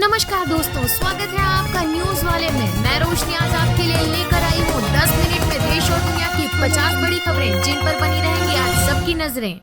नमस्कार दोस्तों, स्वागत है आपका न्यूज वाले में। मैं रोशनी आज आपके लिए लेकर आई हूँ 10 मिनट में देश और दुनिया की 50 बड़ी खबरें जिन पर बनी रहेंगी आज सबकी नजरें।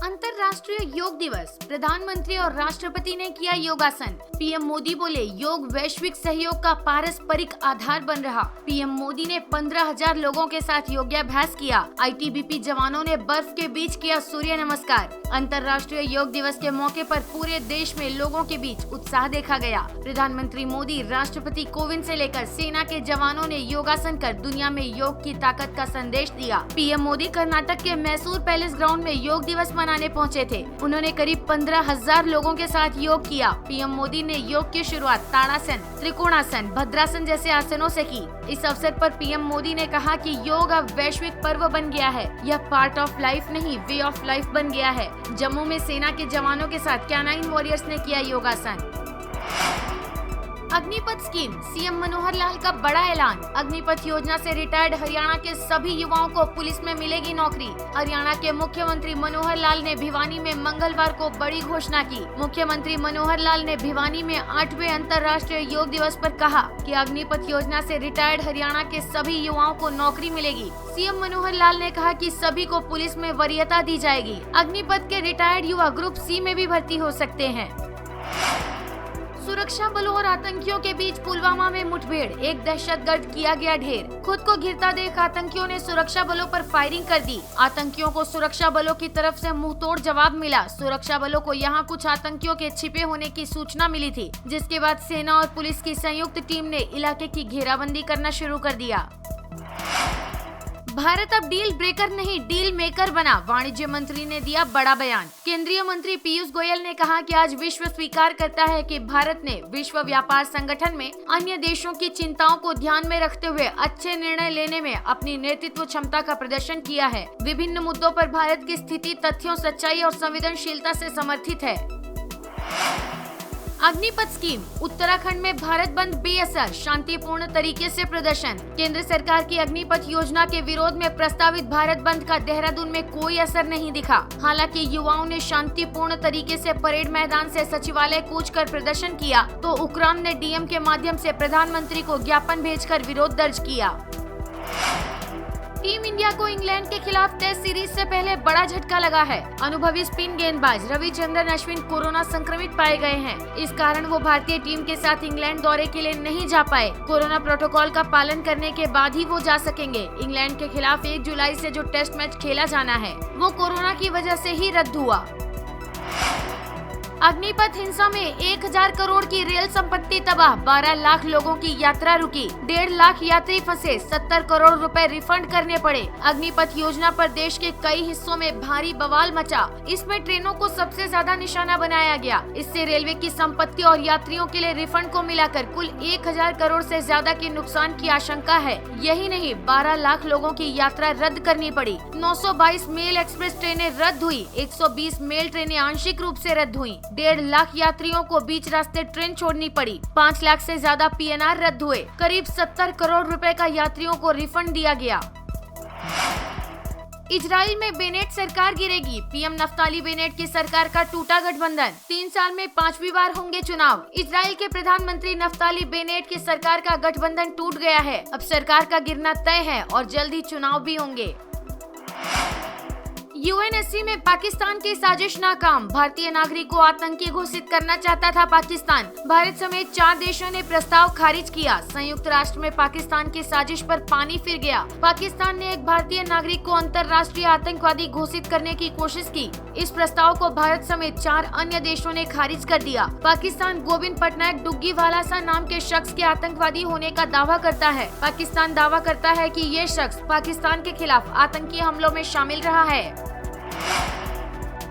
अंतर्राष्ट्रीय योग दिवस, प्रधानमंत्री और राष्ट्रपति ने किया योगासन। पीएम मोदी बोले योग वैश्विक सहयोग का पारस्परिक आधार बन रहा। पीएम मोदी ने 15,000 लोगों के साथ योगाभ्यास किया। आईटीबीपी जवानों ने बर्फ के बीच किया सूर्य नमस्कार। अंतर्राष्ट्रीय योग दिवस के मौके पर पूरे देश में लोगों के बीच उत्साह देखा गया। प्रधानमंत्री मोदी, राष्ट्रपति कोविंद से लेकर सेना के जवानों ने योगासन कर दुनिया में योग की ताकत का संदेश दिया। पीएम मोदी कर्नाटक के मैसूर पैलेस ग्राउंड में योग दिवस मनाने पहुंचे थे। उन्होंने करीब 15,000 लोगों के साथ योग किया। पीएम मोदी ने योग की शुरुआत ताड़ासन, त्रिकोणासन, भद्रासन जैसे आसनों से की। इस अवसर पर पीएम मोदी ने कहा कि योग अब वैश्विक पर्व बन गया है। यह पार्ट ऑफ लाइफ नहीं, वे ऑफ लाइफ बन गया है। जम्मू में सेना के जवानों के साथ कैनाइन वॉरियर्स ने किया योगासन। अग्निपथ स्कीम, सीएम मनोहर लाल का बड़ा ऐलान। अग्निपथ योजना से रिटायर्ड हरियाणा के सभी युवाओं को पुलिस में मिलेगी नौकरी। हरियाणा के मुख्यमंत्री मनोहर लाल ने भिवानी में मंगलवार को बड़ी घोषणा की। मुख्यमंत्री मनोहर लाल ने भिवानी में 8वें अंतर्राष्ट्रीय योग दिवस पर कहा कि अग्निपथ योजना से रिटायर्ड हरियाणा के सभी युवाओं को नौकरी मिलेगी। सीएम मनोहर लाल ने कहा कि सभी को पुलिस में वरीयता दी जाएगी। अग्निपथ के रिटायर्ड युवा ग्रुप सी में भी भर्ती हो सकते हैं। सुरक्षा बलों और आतंकियों के बीच पुलवामा में मुठभेड़, एक दहशतगर्द किया गया ढेर। खुद को घिरता देख आतंकियों ने सुरक्षा बलों पर फायरिंग कर दी। आतंकियों को सुरक्षा बलों की तरफ से मुंहतोड़ जवाब मिला। सुरक्षा बलों को यहां कुछ आतंकियों के छिपे होने की सूचना मिली थी, जिसके बाद सेना और पुलिस की संयुक्त टीम ने इलाके की घेराबंदी करना शुरू कर दिया। भारत अब डील ब्रेकर नहीं, डील मेकर बना, वाणिज्य मंत्री ने दिया बड़ा बयान। केंद्रीय मंत्री पीयूष गोयल ने कहा कि आज विश्व स्वीकार करता है कि भारत ने विश्व व्यापार संगठन में अन्य देशों की चिंताओं को ध्यान में रखते हुए अच्छे निर्णय लेने में अपनी नेतृत्व क्षमता का प्रदर्शन किया है। विभिन्न मुद्दों पर भारत की स्थिति तथ्यों, सच्चाई और संवेदनशीलता से समर्थित है। अग्निपथ स्कीम, उत्तराखंड में भारत बंद बेअसर, शांतिपूर्ण तरीके से प्रदर्शन। केंद्र सरकार की अग्निपथ योजना के विरोध में प्रस्तावित भारत बंद का देहरादून में कोई असर नहीं दिखा। हालांकि युवाओं ने शांतिपूर्ण तरीके से परेड मैदान से सचिवालय कूच कर प्रदर्शन किया, तो उक्रांद ने डीएम के माध्यम से प्रधानमंत्री को ज्ञापन भेजकर विरोध दर्ज किया। टीम इंडिया को इंग्लैंड के खिलाफ टेस्ट सीरीज से पहले बड़ा झटका लगा है। अनुभवी स्पिन गेंदबाज रविचंद्रन अश्विन कोरोना संक्रमित पाए गए हैं। इस कारण वो भारतीय टीम के साथ इंग्लैंड दौरे के लिए नहीं जा पाए। कोरोना प्रोटोकॉल का पालन करने के बाद ही वो जा सकेंगे। इंग्लैंड के खिलाफ 1 जुलाई से जो टेस्ट मैच खेला जाना है, वो कोरोना की वजह से ही रद्द हुआ। अग्निपथ हिंसा में 1,000 करोड़ की रेल संपत्ति तबाह, 12 लाख लोगों की यात्रा रुकी, 1.5 लाख यात्री फंसे, 70 करोड़ रुपए रिफंड करने पड़े। अग्निपथ योजना पर देश के कई हिस्सों में भारी बवाल मचा। इसमें ट्रेनों को सबसे ज्यादा निशाना बनाया गया। इससे रेलवे की संपत्ति और यात्रियों के लिए रिफंड को मिलाकर कुल 1,000 करोड़ से ज्यादा के नुकसान की आशंका है। यही नहीं, 12 लाख लोगों की यात्रा रद्द करनी पड़ी। 922 मेल एक्सप्रेस ट्रेनें रद्द हुई, 120 मेल ट्रेनें आंशिक रूप से रद्द हुई। 1.5 लाख यात्रियों को बीच रास्ते ट्रेन छोड़नी पड़ी। 5 लाख से ज्यादा पीएनआर रद्द हुए। करीब 70 करोड़ रुपए का यात्रियों को रिफंड दिया गया। इजराइल में बेनेट सरकार गिरेगी, पीएम नफ्ताली बेनेट की सरकार का टूटा गठबंधन। 3 साल में 5वीं बार होंगे चुनाव। इजराइल के प्रधानमंत्री नफ्ताली बेनेट की सरकार का गठबंधन टूट गया है। अब सरकार का गिरना तय है और जल्द ही चुनाव भी होंगे। यूएनएससी में पाकिस्तान की साजिश नाकाम, भारतीय नागरिक को आतंकी घोषित करना चाहता था पाकिस्तान। भारत समेत 4 देशों ने प्रस्ताव खारिज किया। संयुक्त राष्ट्र में पाकिस्तान की साजिश पर पानी फिर गया। पाकिस्तान ने एक भारतीय नागरिक को अंतर्राष्ट्रीय आतंकवादी घोषित करने की कोशिश की। इस प्रस्ताव को भारत समेत 4 अन्य देशों ने खारिज कर दिया। पाकिस्तान गोविंद पटनायक डुग्गीवालासा नाम के शख्स के आतंकवादी होने का दावा करता है। पाकिस्तान दावा करता है कि ये शख्स पाकिस्तान के खिलाफ आतंकी हमलों में शामिल रहा है।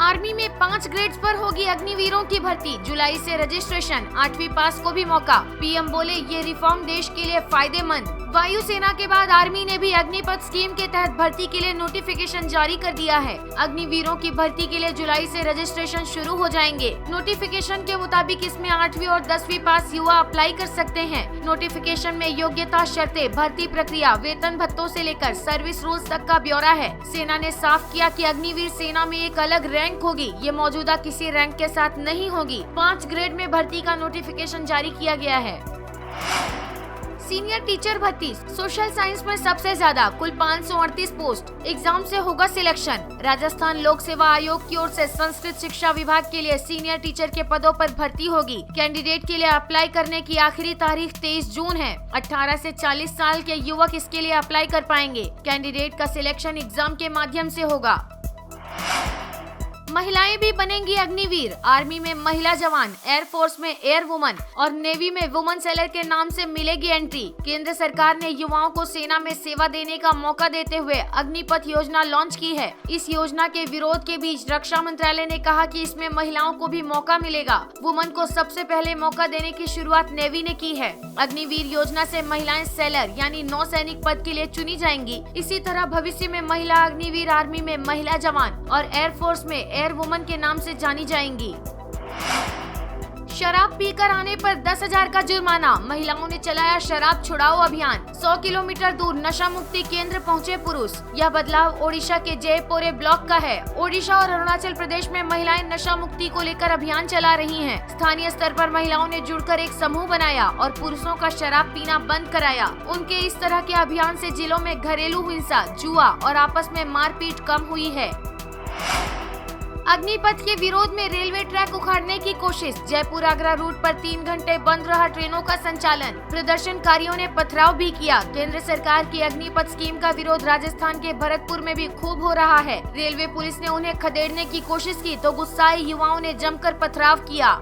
आर्मी में 5 ग्रेड्स पर होगी अग्निवीरों की भर्ती, जुलाई से रजिस्ट्रेशन, 8वीं पास को भी मौका। पीएम बोले ये रिफॉर्म देश के लिए फायदेमंद। वायुसेना के बाद आर्मी ने भी अग्निपथ स्कीम के तहत भर्ती के लिए नोटिफिकेशन जारी कर दिया है। अग्निवीरों की भर्ती के लिए जुलाई से रजिस्ट्रेशन शुरू हो जाएंगे। नोटिफिकेशन के मुताबिक इसमें 8वीं और 10वीं पास युवा अप्लाई कर सकते हैं। नोटिफिकेशन में योग्यता, शर्तें, भर्ती प्रक्रिया, वेतन भत्तों से लेकर सर्विस रूल्स तक का ब्यौरा है। सेना ने साफ किया कि अग्निवीर सेना में एक अलग रैंक रैंक होगी, ये मौजूदा किसी रैंक के साथ नहीं होगी। 5 ग्रेड में भर्ती का नोटिफिकेशन जारी किया गया है। सीनियर टीचर भर्ती, सोशल साइंस में सबसे ज्यादा कुल 538 पोस्ट, एग्जाम से होगा सिलेक्शन। राजस्थान लोक सेवा आयोग की ओर से संस्कृत शिक्षा विभाग के लिए सीनियर टीचर के पदों पर भर्ती होगी। कैंडिडेट के लिए अप्लाई करने की आखिरी तारीख 23 जून है। 18 से 40 साल के युवक इसके लिए अप्लाई कर पाएंगे। कैंडिडेट का सिलेक्शन एग्जाम के माध्यम से होगा। महिलाएं भी बनेंगी अग्निवीर, आर्मी में महिला जवान, एयरफोर्स में एयर वुमन और नेवी में वुमन सेलर के नाम से मिलेगी एंट्री। केंद्र सरकार ने युवाओं को सेना में सेवा देने का मौका देते हुए अग्निपथ योजना लॉन्च की है। इस योजना के विरोध के बीच रक्षा मंत्रालय ने कहा कि इसमें महिलाओं को भी मौका मिलेगा। वुमन को सबसे पहले मौका देने की शुरुआत नेवी ने की है। अग्निवीर योजना से महिलाएं सेलर यानी नौसैनिक पद के लिए चुनी जाएंगी। इसी तरह भविष्य में महिला अग्निवीर आर्मी में महिला जवान और एयरफोर्स में एयर वुमन के नाम से जानी जाएंगी। शराब पीकर आने पर 10,000 का जुर्माना, महिलाओं ने चलाया शराब छुड़ाओ अभियान। 100 किलोमीटर दूर नशा मुक्ति केंद्र पहुंचे पुरुष। यह बदलाव ओडिशा के जयपुरे ब्लॉक का है। ओडिशा और अरुणाचल प्रदेश में महिलाएं नशा मुक्ति को लेकर अभियान चला रही हैं। स्थानीय स्तर पर महिलाओं ने जुड़कर एक समूह बनाया और पुरुषों का शराब पीना बंद कराया। उनके इस तरह के अभियान से जिलों में घरेलू हिंसा, जुआ और आपस में मारपीट कम हुई है। अग्निपथ के विरोध में रेलवे ट्रैक उखाड़ने की कोशिश, जयपुर आगरा रूट पर 3 घंटे बंद रहा ट्रेनों का संचालन। प्रदर्शनकारियों ने पथराव भी किया। केंद्र सरकार की अग्निपथ स्कीम का विरोध राजस्थान के भरतपुर में भी खूब हो रहा है। रेलवे पुलिस ने उन्हें खदेड़ने की कोशिश की तो गुस्साए युवाओं ने जमकर पथराव किया।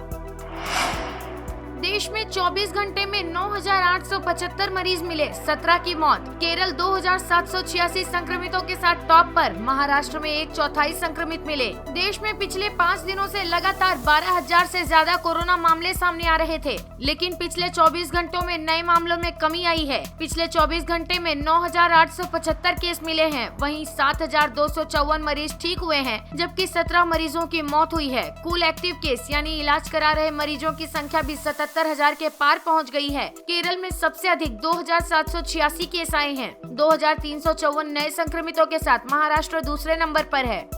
देश में 24 घंटे में 9,875 मरीज मिले, 17 की मौत। केरल 2,786 संक्रमितों के साथ टॉप पर, महाराष्ट्र में 1/4 संक्रमित मिले। देश में पिछले 5 दिनों से लगातार 12,000 से ज्यादा कोरोना मामले सामने आ रहे थे, लेकिन पिछले 24 घंटों में नए मामलों में कमी आई है। पिछले 24 घंटे में 9,875 केस मिले हैं, वहीं 7,254 मरीज ठीक हुए हैं, जबकि 17 मरीजों की मौत हुई है। कुल एक्टिव केस यानी इलाज करा रहे मरीजों की संख्या भी 77,000 के पार पहुंच गई है। केरल में सबसे अधिक 2,786 केस आए हैं। 2,354 नए संक्रमितों के साथ महाराष्ट्र दूसरे नंबर पर है।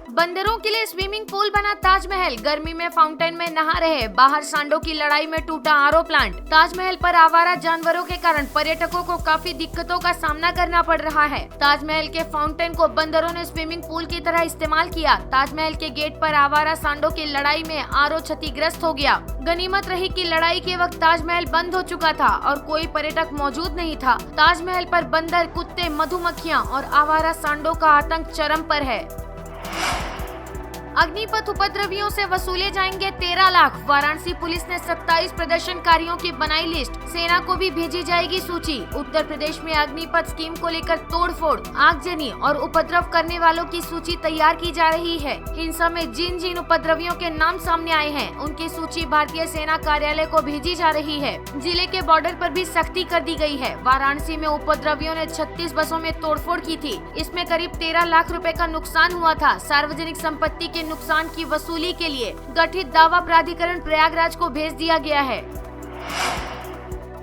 बंदरों के लिए स्विमिंग पूल बना ताजमहल, गर्मी में फाउंटेन में नहा रहे। बाहर सांडों की लड़ाई में टूटा आरओ प्लांट। ताजमहल पर आवारा जानवरों के कारण पर्यटकों को काफी दिक्कतों का सामना करना पड़ रहा है। ताजमहल के फाउंटेन को बंदरों ने स्विमिंग पूल की तरह इस्तेमाल किया। ताजमहल के गेट पर आवारा सांडों की लड़ाई में आरओ क्षतिग्रस्त हो गया। गनीमत रही कि लड़ाई के वक्त ताजमहल बंद हो चुका था और कोई पर्यटक मौजूद नहीं था। ताजमहल पर बंदर, कुत्ते, मधुमक्खियां और आवारा सांडों का आतंक चरम पर है। अग्निपथ उपद्रवियों से वसूले जाएंगे 13 लाख। वाराणसी पुलिस ने 27 प्रदर्शनकारियों की बनाई लिस्ट, सेना को भी भेजी जाएगी सूची। उत्तर प्रदेश में अग्निपथ स्कीम को लेकर तोड़फोड़, आगजनी और उपद्रव करने वालों की सूची तैयार की जा रही है। हिंसा में जिन जिन उपद्रवियों के नाम सामने आए हैं, उनकी सूची भारतीय सेना कार्यालय को भेजी जा रही है। जिले के बॉर्डर पर भी सख्ती कर दी गई है। वाराणसी में उपद्रवियों ने 36 बसों में तोड़फोड़ की थी। इसमें करीब 13 लाख रुपए का नुकसान हुआ था। सार्वजनिक संपत्ति के नुकसान की वसूली के लिए गठित दावा प्राधिकरण प्रयागराज को भेज दिया गया है।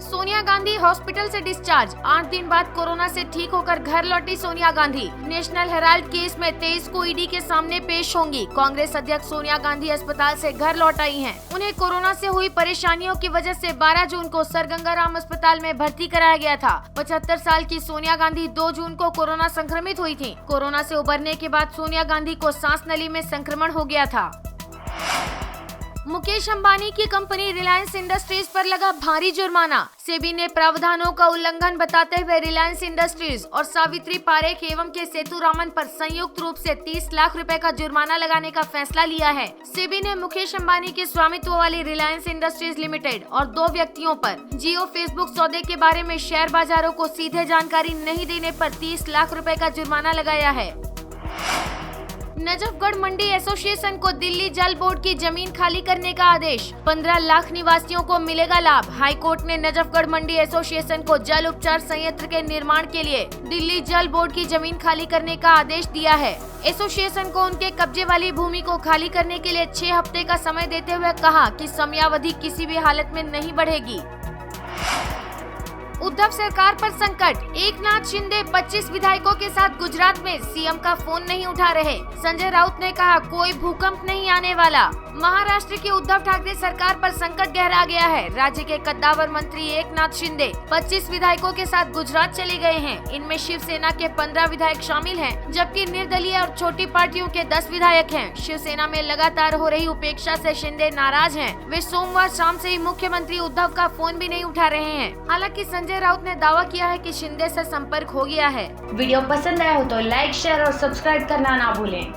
सोनिया गांधी हॉस्पिटल से डिस्चार्ज, 8 दिन बाद कोरोना से ठीक होकर घर लौटी Sonia Gandhi. National Herald case में 23 को ईडी के सामने पेश होंगी। कांग्रेस अध्यक्ष सोनिया गांधी अस्पताल से घर लौट आई हैं। उन्हें कोरोना से हुई परेशानियों की वजह से 12 जून को सर गंगाराम अस्पताल में भर्ती कराया गया था। 75 साल की सोनिया गांधी 2 जून को कोरोना संक्रमित हुई थी। कोरोना से उबरने के बाद सोनिया गांधी को सांस नली में संक्रमण हो गया था। मुकेश अंबानी की कंपनी रिलायंस इंडस्ट्रीज पर लगा भारी जुर्माना। सेबी ने प्रावधानों का उल्लंघन बताते हुए रिलायंस इंडस्ट्रीज और सावित्री पारेख एवं के सेतुरामन पर संयुक्त रूप से 30 लाख रुपए का जुर्माना लगाने का फैसला लिया है। सेबी ने मुकेश अंबानी के स्वामित्व वाली रिलायंस इंडस्ट्रीज लिमिटेड और 2 व्यक्तियों पर जियो फेसबुक सौदे के बारे में शेयर बाजारों को सीधे जानकारी नहीं देने पर 30 लाख रुपए का जुर्माना लगाया है। नजफगढ़ मंडी एसोसिएशन को दिल्ली जल बोर्ड की जमीन खाली करने का आदेश, 15 लाख निवासियों को मिलेगा लाभ। हाईकोर्ट ने नजफगढ़ मंडी एसोसिएशन को जल उपचार संयंत्र के निर्माण के लिए दिल्ली जल बोर्ड की जमीन खाली करने का आदेश दिया है। एसोसिएशन को उनके कब्जे वाली भूमि को खाली करने के लिए 6 हफ्ते का समय देते हुए कहा कि समयावधि किसी भी हालत में नहीं बढ़ेगी। उद्धव सरकार पर संकट, एकनाथ शिंदे 25 विधायकों के साथ गुजरात में, सीएम का फोन नहीं उठा रहे। संजय राउत ने कहा कोई भूकंप नहीं आने वाला। महाराष्ट्र की उद्धव ठाकरे सरकार पर संकट गहरा गया है। राज्य के कद्दावर मंत्री एकनाथ शिंदे 25 विधायकों के साथ गुजरात चले गए हैं। इनमें शिवसेना के 15 विधायक शामिल हैं, जबकि निर्दलीय और छोटी पार्टियों के 10 विधायक हैं। शिवसेना में लगातार हो रही उपेक्षा से शिंदे नाराज हैं। वे सोमवार शाम से ही मुख्यमंत्री उद्धव का फोन भी नहीं उठा रहे हैं। हालांकि संजय राउत ने दावा किया है कि शिंदे से संपर्क हो गया है। वीडियो पसंद आया हो तो लाइक, शेयर और सब्सक्राइब करना ना भूलें।